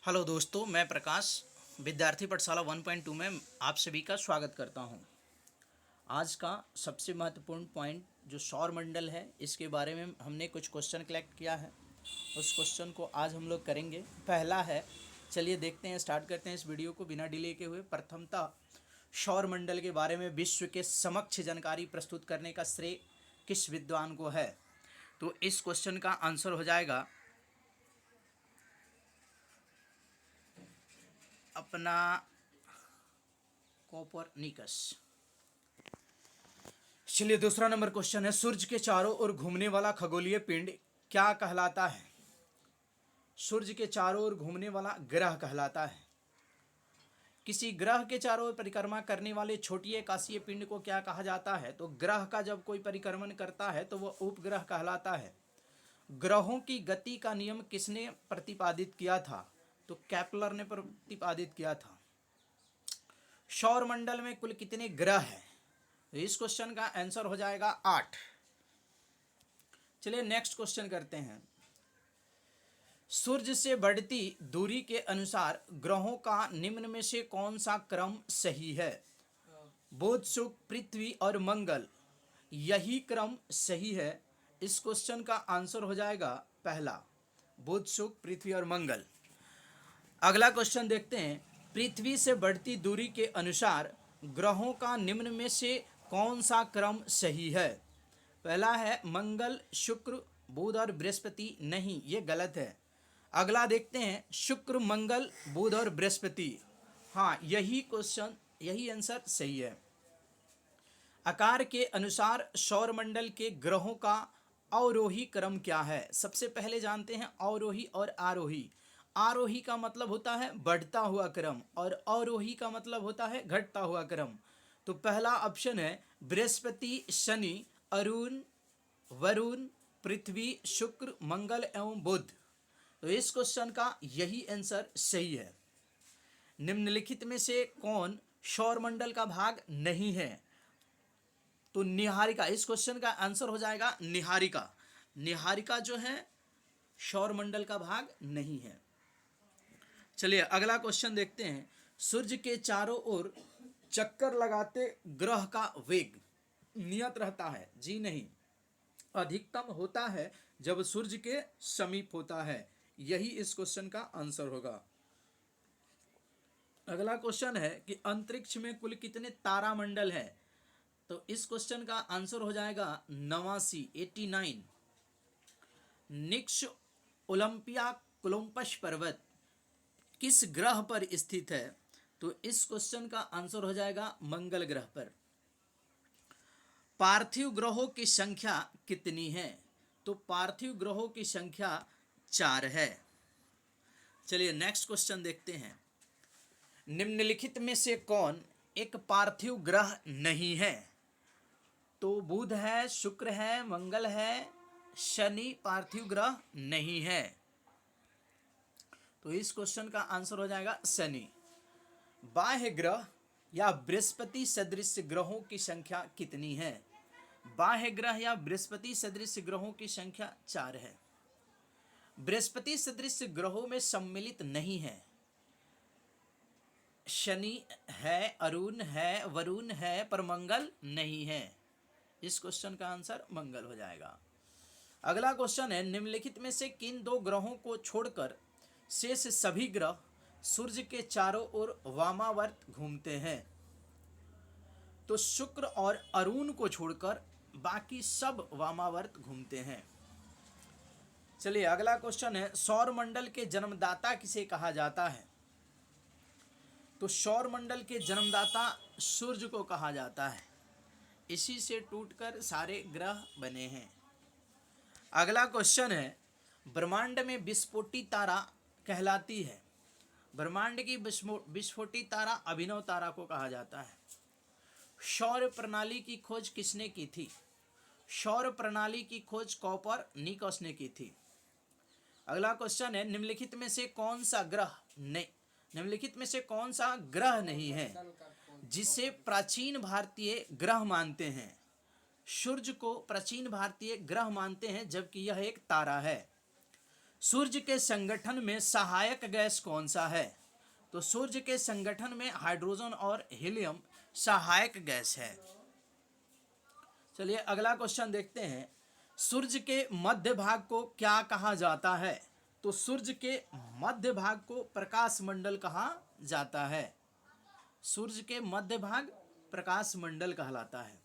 Hello दोस्तों, मैं प्रकाश विद्यार्थी पाठशाला 1.2 में आप सभी का स्वागत करता हूं। आज का सबसे महत्वपूर्ण पॉइंट जो सौर मंडल है, इसके बारे में हमने कुछ क्वेश्चन कलेक्ट किया है। उस क्वेश्चन को आज हम लोग करेंगे। पहला है, चलिए देखते हैं, स्टार्ट करते हैं इस वीडियो को बिना डिले के हुए। प्रथमतः सौर मंडल के बारे में विश्व के समक्ष जानकारी प्रस्तुत करने का श्रेय किस विद्वान को है? तो इस क्वेश्चन का आंसर हो जाएगा अपना कोपरनिकस। चलिए दूसरा नंबर क्वेश्चन है, सूर्य के चारों ओर घूमने वाला खगोलीय पिंड क्या कहलाता है? सूर्य के चारों ओर घूमने वाला ग्रह कहलाता है। किसी ग्रह के चारों ओर परिक्रमा करने वाले छोटी आकाशीय पिंड को क्या कहा जाता है? तो ग्रह का जब कोई परिक्रमण करता है तो वह उपग्रह कहलाता है। ग्रहों की गति का नियम किसने प्रतिपादित किया था? तो केपलर ने प्रतिपादित किया था। सौर मंडल में कुल कितने ग्रह हैं? इस क्वेश्चन का आंसर हो जाएगा 8। चलिए नेक्स्ट क्वेश्चन करते हैं। सूर्य से बढ़ती दूरी के अनुसार ग्रहों का निम्न में से कौन सा क्रम सही है? बुध, शुक्र, पृथ्वी और मंगल, यही क्रम सही है। इस क्वेश्चन का आंसर हो जाएगा पहला, बुध, शुक्र, पृथ्वी और मंगल। अगला क्वेश्चन देखते हैं। पृथ्वी से बढ़ती दूरी के अनुसार ग्रहों का निम्न में से कौन सा क्रम सही है? पहला है मंगल, शुक्र, बुध और बृहस्पति। नहीं, ये गलत है। अगला देखते हैं, शुक्र, मंगल, बुध और बृहस्पति। हाँ, यही क्वेश्चन, यही आंसर सही है। आकार के अनुसार सौरमंडल के ग्रहों का अवरोही क्रम क्या है? सबसे पहले जानते हैं अवरोही और आरोही। आरोही का मतलब होता है बढ़ता हुआ क्रम और अवरोही का मतलब होता है घटता हुआ क्रम। तो पहला ऑप्शन है बृहस्पति, शनि, अरुण, वरुण, पृथ्वी, शुक्र, मंगल एवं बुध। तो इस क्वेश्चन का यही आंसर सही है। निम्नलिखित में से कौन सौरमंडल का भाग नहीं है? तो निहारिका। इस क्वेश्चन का आंसर हो जाएगा निहारिका। निहारिका जो है सौरमंडल का भाग नहीं है। चलिए अगला क्वेश्चन देखते हैं। सूर्य के चारों ओर चक्कर लगाते ग्रह का वेग नियत रहता है? जी नहीं, अधिकतम होता है जब सूर्य के समीप होता है। यही इस क्वेश्चन का आंसर होगा। अगला क्वेश्चन है कि अंतरिक्ष में कुल कितने तारामंडल है? तो इस क्वेश्चन का आंसर हो जाएगा 89। निक्स ओलंपिया कोलंबस पर्वत किस ग्रह पर स्थित है? तो इस क्वेश्चन का आंसर हो जाएगा मंगल ग्रह पर। पार्थिव ग्रहों की संख्या कितनी है? तो पार्थिव ग्रहों की संख्या 4 है। चलिए नेक्स्ट क्वेश्चन देखते हैं। निम्नलिखित में से कौन एक पार्थिव ग्रह नहीं है? तो बुध है, शुक्र है, मंगल है, शनि पार्थिव ग्रह नहीं है। तो इस क्वेश्चन का आंसर हो जाएगा शनि। बाह्य ग्रह या बृहस्पति सदृश ग्रहों की संख्या कितनी है? बाह्य ग्रह या बृहस्पति सदृश ग्रहों की संख्या 4 है। बृहस्पति सदृश ग्रहों में सम्मिलित नहीं है। शनि है, अरुण है, वरुण है, पर मंगल नहीं है। इस क्वेश्चन का आंसर मंगल हो जाएगा। अगला क्वेश्चन है, निम्नलिखित में से किन दो ग्रहों को छोड़कर शेष सभी ग्रह सूर्य के चारों ओर वामावर्त घूमते हैं? तो शुक्र और अरुण को छोड़कर बाकी सब वामावर्त घूमते हैं। चलिए अगला क्वेश्चन है, सौरमंडल के जन्मदाता किसे कहा जाता है? तो सौरमंडल के जन्मदाता सूर्य को कहा जाता है। इसी से टूटकर सारे ग्रह बने हैं। अगला क्वेश्चन है, ब्रह्मांड में विस्फोटी तारा कहलाती है? ब्रह्मांड की विस्फोटी तारा अभिनव तारा को कहा जाता है। सौर प्रणाली की खोज किसने की थी? सौर प्रणाली की खोज कोपरनिकस ने की थी। अगला क्वेश्चन है, निम्नलिखित में से कौन सा ग्रह नहीं है जिसे प्राचीन भारतीय ग्रह मानते हैं? सूर्य को प्राचीन भारतीय ग्रह मानते हैं जबकि यह एक तारा है। सूर्य के संगठन में सहायक गैस कौन सा है? तो सूर्य के संगठन में हाइड्रोजन और हीलियम सहायक गैस है। चलिए अगला क्वेश्चन देखते हैं। सूर्य के मध्य भाग को क्या कहा जाता है? तो सूर्य के मध्य भाग को प्रकाश मंडल कहा जाता है। सूर्य के मध्य भाग प्रकाश मंडल कहलाता है।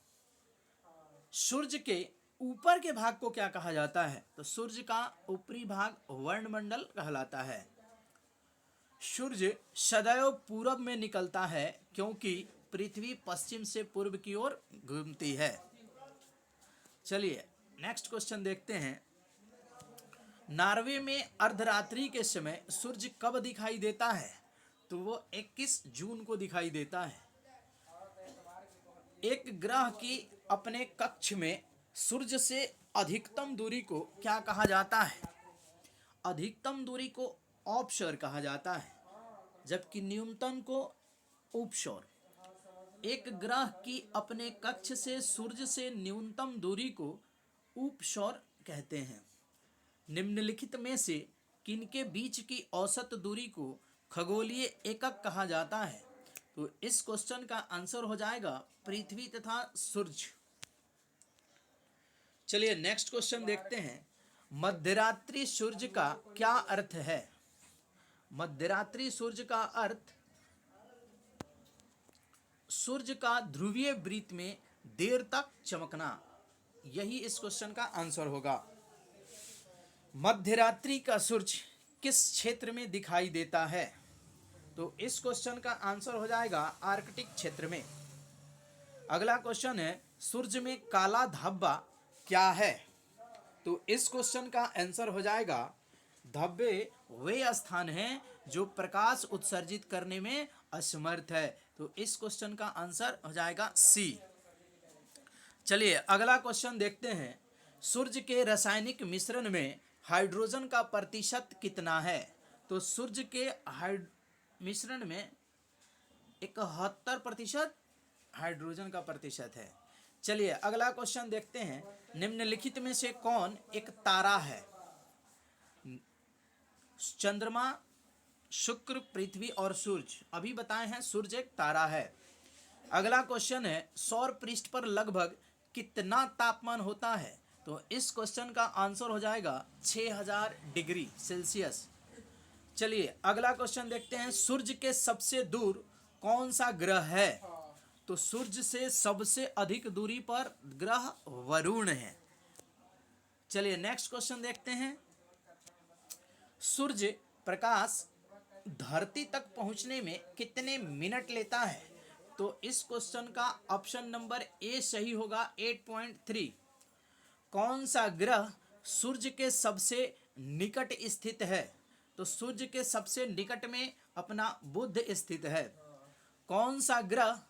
सूर्य के ऊपर के भाग को क्या कहा जाता है? तो सूर्य का ऊपरी भाग वर्णमंडल कहलाता है। सूर्य सदैव पूरब में निकलता है क्योंकि पृथ्वी पश्चिम से पूर्व की ओर घूमती है। चलिए नेक्स्ट क्वेश्चन देखते हैं। नॉर्वे में अर्धरात्रि के समय सूर्य कब दिखाई देता है? तो वो 21 जून को दिखाई देता है। एक ग्रह की अपने कक्ष में सूर्य से अधिकतम दूरी को क्या कहा जाता है? अधिकतम दूरी को ऑफशोर कहा जाता है, जबकि न्यूनतम को उपशोर। एक ग्रह की अपने कक्ष से सूर्य से न्यूनतम दूरी को उपशोर कहते हैं। निम्नलिखित में से किनके बीच की औसत दूरी को खगोलीय एकक कहा जाता है? तो इस क्वेश्चन का आंसर हो जाएगा पृथ्वी तथा सूर्य। चलिए नेक्स्ट क्वेश्चन देखते हैं। मध्यरात्रि सूर्य का क्या अर्थ है? मध्यरात्रि सूर्य का अर्थ सूर्य का ध्रुवीय वृत्त में देर तक चमकना, यही इस क्वेश्चन का आंसर होगा। मध्यरात्रि का सूर्य किस क्षेत्र में दिखाई देता है? तो इस क्वेश्चन का आंसर हो जाएगा आर्कटिक क्षेत्र में। अगला क्वेश्चन है, सूर्य में काला धब्बा क्या है? तो इस क्वेश्चन का आंसर हो जाएगा धब्बे वे स्थान हैं जो प्रकाश उत्सर्जित करने में असमर्थ है। तो इस क्वेश्चन का आंसर हो जाएगा सी। चलिए अगला क्वेश्चन देखते हैं। सूर्य के रासायनिक मिश्रण में हाइड्रोजन का प्रतिशत कितना है? तो सूर्य के मिश्रण में 71% हाइड्रोजन का प्रतिशत है। चलिए अगला क्वेश्चन देखते हैं। निम्नलिखित में से कौन एक तारा है? चंद्रमा, शुक्र, पृथ्वी और सूर्य। अभी बताए हैं सूर्य एक तारा है। अगला क्वेश्चन है, सौर पृष्ठ पर लगभग कितना तापमान होता है? तो इस क्वेश्चन का आंसर हो जाएगा 6000 डिग्री सेल्सियस। चलिए अगला क्वेश्चन देखते हैं। सूर्य के सबसे दूर कौन सा ग्रह है? तो सूर्य से सबसे अधिक दूरी पर ग्रह वरुण है। चलिए नेक्स्ट क्वेश्चन देखते हैं। सूर्य प्रकाश धरती तक पहुंचने में कितने मिनट लेता है? तो इस क्वेश्चन का ऑप्शन नंबर ए सही होगा, 8.3। कौन सा ग्रह सूर्य के सबसे निकट स्थित है? तो सूर्य के सबसे निकट में अपना बुध स्थित है। कौन सा ग्रह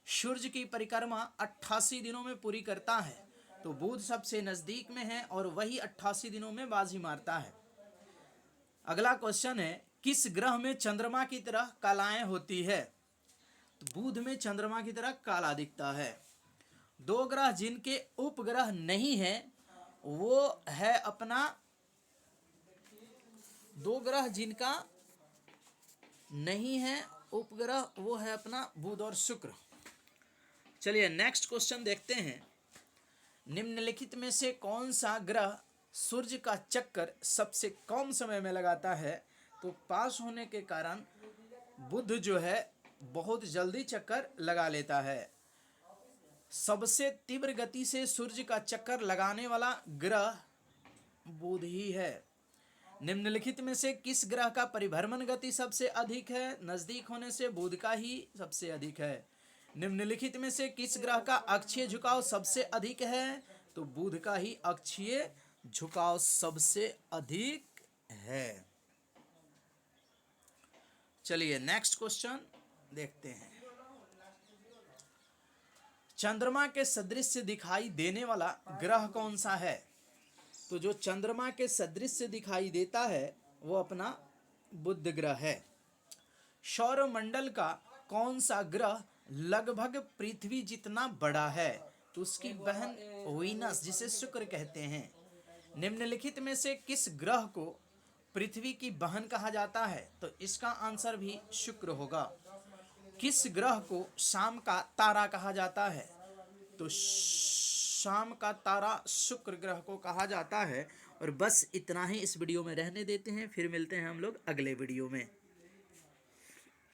सूर्य की परिक्रमा 88 दिनों में पूरी करता है? तो बुध सबसे नजदीक में है और वही 88 दिनों में बाजी मारता है। अगला क्वेश्चन है, किस ग्रह में चंद्रमा की तरह कलाएं होती है? तो बुध में चंद्रमा की तरह काला दिखता है। दो ग्रह जिनके उपग्रह नहीं है वो है अपना, दो ग्रह जिनका नहीं है उपग्रह वो है अपना बुध और शुक्र। चलिए नेक्स्ट क्वेश्चन देखते हैं। निम्नलिखित में से कौन सा ग्रह सूर्य का चक्कर सबसे कम समय में लगाता है? तो पास होने के कारण बुध जो है बहुत जल्दी चक्कर लगा लेता है। सबसे तीव्र गति से सूर्य का चक्कर लगाने वाला ग्रह बुध ही है। निम्नलिखित में से किस ग्रह का परिभ्रमण गति सबसे अधिक है? नजदीक होने से बुध का ही सबसे अधिक है। निम्नलिखित में से किस ग्रह का अक्षीय झुकाव सबसे अधिक है? तो बुध का ही अक्षीय झुकाव सबसे अधिक है। चलिए नेक्स्ट क्वेश्चन देखते हैं। चंद्रमा के सदृश दिखाई देने वाला ग्रह कौन सा है? तो जो चंद्रमा के सदृश दिखाई देता है वो अपना बुध ग्रह है। सौरमंडल का कौन सा ग्रह लगभग पृथ्वी जितना बड़ा है? तो उसकी बहन वीनस जिसे शुक्र कहते हैं। निम्नलिखित में से किस ग्रह को पृथ्वी की बहन कहा जाता है? तो इसका आंसर भी शुक्र होगा। किस ग्रह को शाम का तारा कहा जाता है? तो शाम का तारा शुक्र ग्रह को कहा जाता है। और बस इतना ही इस वीडियो में रहने देते हैं, फिर मिलते हैं हम लोग अगले वीडियो में।